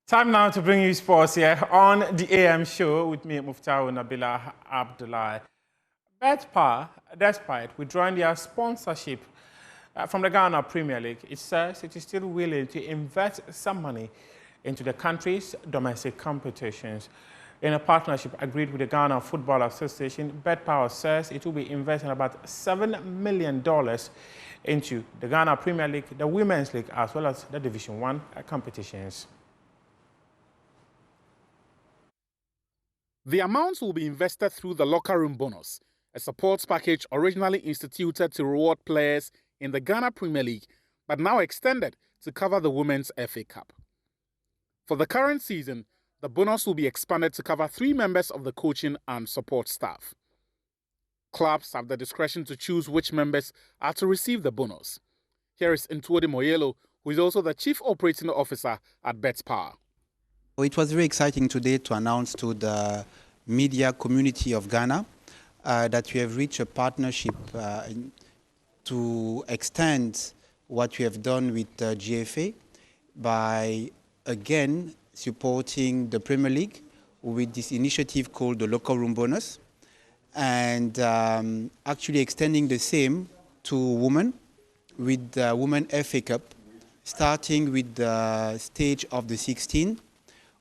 Time now to bring you sports here on the AM show with me, Muftau Nabila Abdullah. Betpawa, despite withdrawing their sponsorship from the Ghana Premier League, it says it is still willing to invest some money into the country's domestic competitions. In a partnership agreed with the Ghana Football Association, Betpawa says it will be investing about $7 million into the Ghana Premier League, the Women's League, as well as the Division 1 competitions. The amounts will be invested through the locker room bonus, a support package originally instituted to reward players in the Ghana Premier League, but now extended to cover the Women's FA Cup. For the current season, the bonus will be expanded to cover 3 members of the coaching and support staff. Clubs have the discretion to choose which members are to receive the bonus. Here is Ntwode Moyelo, who is also the Chief Operating Officer at Betpawa. It was very exciting today to announce to the media community of Ghana that we have reached a partnership to extend what we have done with GFA by, again, supporting the Premier League with this initiative called the Locker Room Bonus, and actually extending the same to women with the Women FA Cup, starting with the stage of the 16.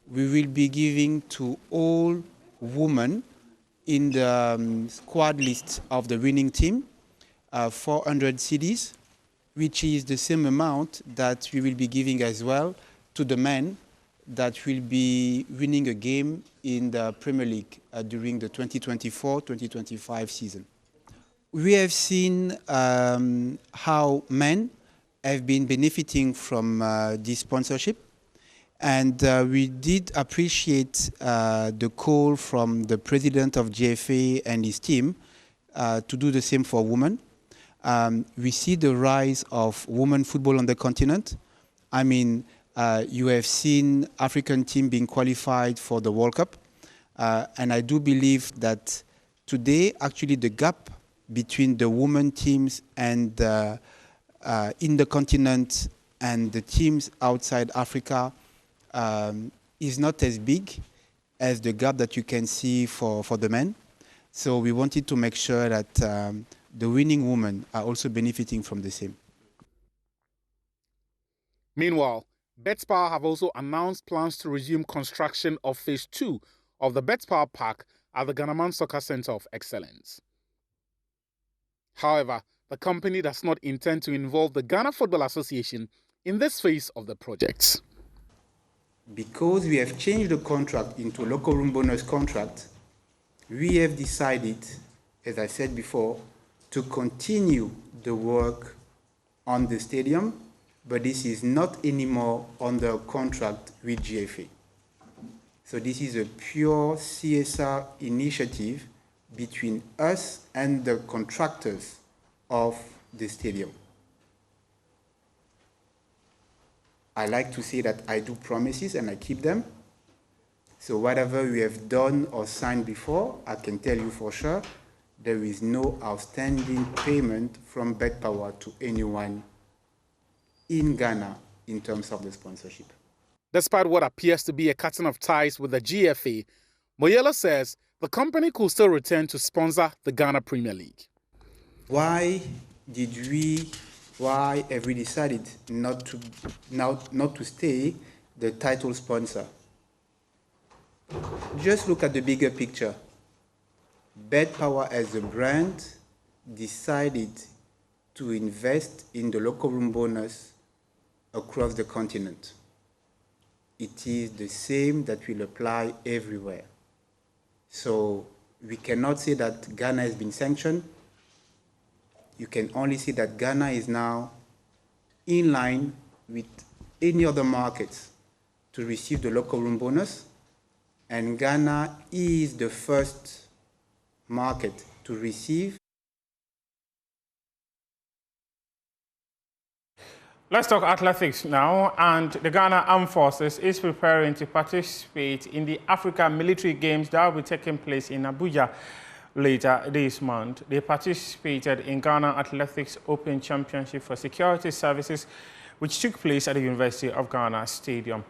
We will be giving to all women in the squad list of the winning team 400 cedis, which is the same amount that we will be giving as well to the men that will be winning a game in the Premier League during the 2024-2025 season. We have seen how men have been benefiting from this sponsorship. And we did appreciate the call from the president of GFA and his team to do the same for women. We see the rise of women football on the continent. I mean, you have seen African team being qualified for the World Cup. And I do believe that today, actually, the gap between the women teams and in the continent and the teams outside Africa is not as big as the gap that you can see for the men. So we wanted to make sure that the winning women are also benefiting from the same. Meanwhile, Betpawa have also announced plans to resume construction of Phase 2 of the Betpawa Park at the Ghanaman Soccer Center of Excellence. However, the company does not intend to involve the Ghana Football Association in this phase of the project. Because we have changed the contract into a local room bonus contract, we have decided, as I said before, to continue the work on the stadium, but this is not anymore on the contract with GFA. So this is a pure CSR initiative between us and the contractors of the stadium. I like to say that I do promises and I keep them. So whatever we have done or signed before, I can tell you for sure, there is no outstanding payment from Betpawa to anyone in Ghana in terms of the sponsorship. Despite what appears to be a cutting of ties with the GFA, Moyelo says the company could still return to sponsor the Ghana Premier League. Why have we decided not to stay the title sponsor? Just look at the bigger picture. Betpawa as a brand decided to invest in the local room bonus across the continent. It is the same that will apply everywhere. So we cannot say that Ghana has been sanctioned. You can only see that Ghana is now in line with any other markets to receive the local room bonus, and Ghana is the first market to receive. Let's talk athletics now, and the Ghana Armed Forces is preparing to participate in the Africa Military Games that will be taking place in Abuja later this month. They participated in Ghana Athletics Open Championship for Security Services, which took place at the University of Ghana Stadium.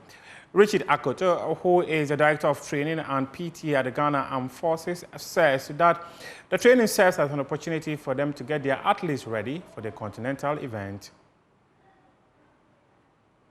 Richard Akoto, who is the Director of Training and PT at the Ghana Armed Forces, says that the training serves as an opportunity for them to get their athletes ready for the continental event.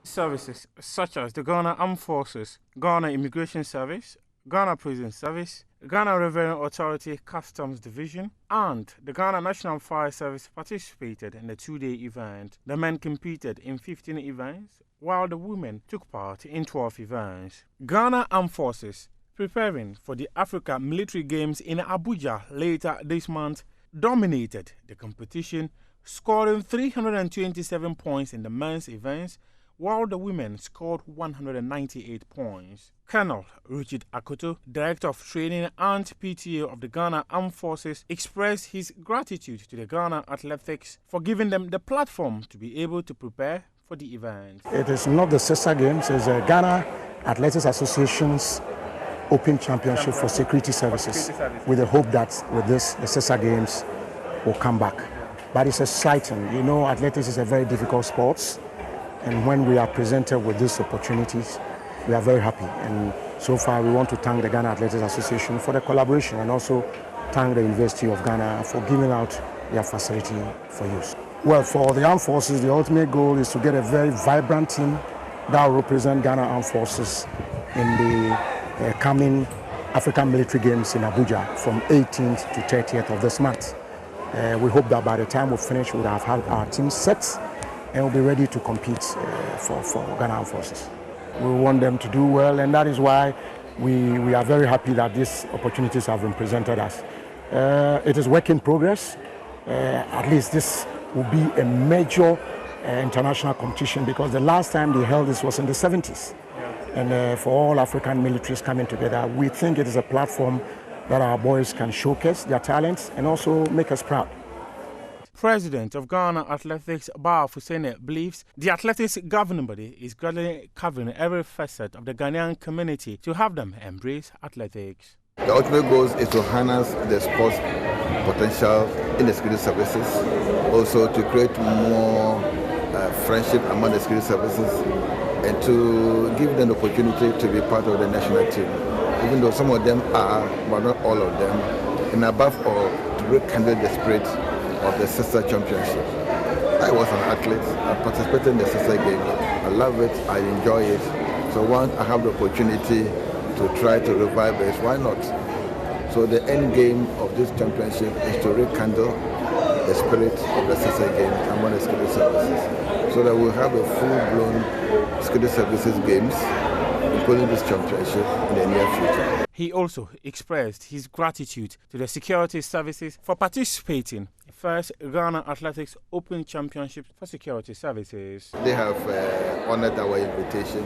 Services such as the Ghana Armed Forces, Ghana Immigration Service, Ghana Prison Service, Ghana Revenue Authority Customs Division, and the Ghana National Fire Service participated in the two-day event. The men competed in 15 events, while the women took part in 12 events. Ghana Armed Forces, preparing for the Africa Military Games in Abuja later this month, dominated the competition, scoring 327 points in the men's events, while the women scored 198 points. Colonel Richard Akoto, Director of Training and PTA of the Ghana Armed Forces, expressed his gratitude to the Ghana Athletics for giving them the platform to be able to prepare for the event. It is not the sister games, it's the Ghana Athletics Association's Open Championship for Security Services, with the hope that with this, the sister games will come back. But it's exciting. You know, athletics is a very difficult sport. And when we are presented with these opportunities, we are very happy. And so far, we want to thank the Ghana Athletics Association for the collaboration and also thank the University of Ghana for giving out their facility for use. Well, for the armed forces, the ultimate goal is to get a very vibrant team that will represent Ghana Armed Forces in the coming African Military Games in Abuja from 18th to 30th of this month. We hope that by the time we finish, we'll have had our team set and we'll be ready to compete for Ghana Armed Forces. We want them to do well, and that is why we are very happy that these opportunities have been presented us. It is work in progress. At least this will be a major international competition, because the last time they held this was in the 70s. And for all African militaries coming together, we think it is a platform that our boys can showcase their talents and also make us proud. President of Ghana Athletics, Ba Fusene, believes the athletics governing body is gradually covering every facet of the Ghanaian community to have them embrace athletics. The ultimate goal is to harness the sports potential in the security services, also to create more friendship among the security services, and to give them the opportunity to be part of the national team, even though some of them are, but not all of them, and above all, to rekindle the spirit of the sister championship. I was an athlete. I participated in the sister game. I love it. I enjoy it. So once I have the opportunity to try to revive it, why not? So the end game of this championship is to rekindle the spirit of the sister game among the security services, so that we'll have a full-blown security services games, including this championship, in the near future. He also expressed his gratitude to the security services for participating in the first Ghana Athletics Open Championship for Security Services. They have honored our invitation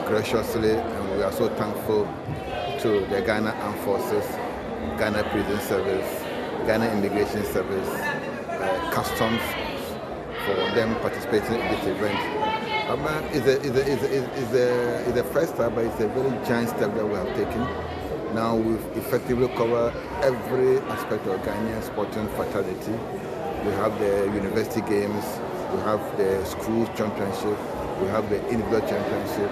graciously, and we are so thankful to the Ghana Armed Forces, Ghana Prison Service, Ghana Immigration Service, Customs, for them participating in this event. It's a first step, but it's a very giant step that we have taken. Now we've effectively covered every aspect of Ghanaian sporting fraternity. We have the university games, we have the school championship, we have the individual championship.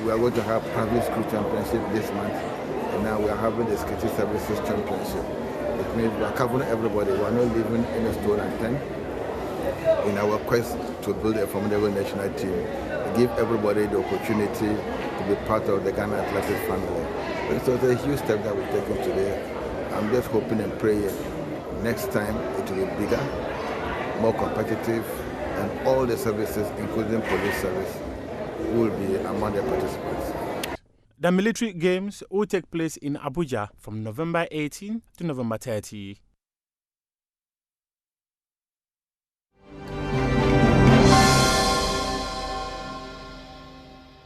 We are going to have private school championship this month, and now we are having the security services championship. It means we are covering everybody. We are not leaving any stone unturned in our quest to build a formidable national team, give everybody the opportunity to be part of the Ghana Athletic family. And so it's a huge step that we've taken today. I'm just hoping and praying next time it will be bigger, more competitive, and all the services, including police service, will be among the participants. The military games will take place in Abuja from November 18 to November 30.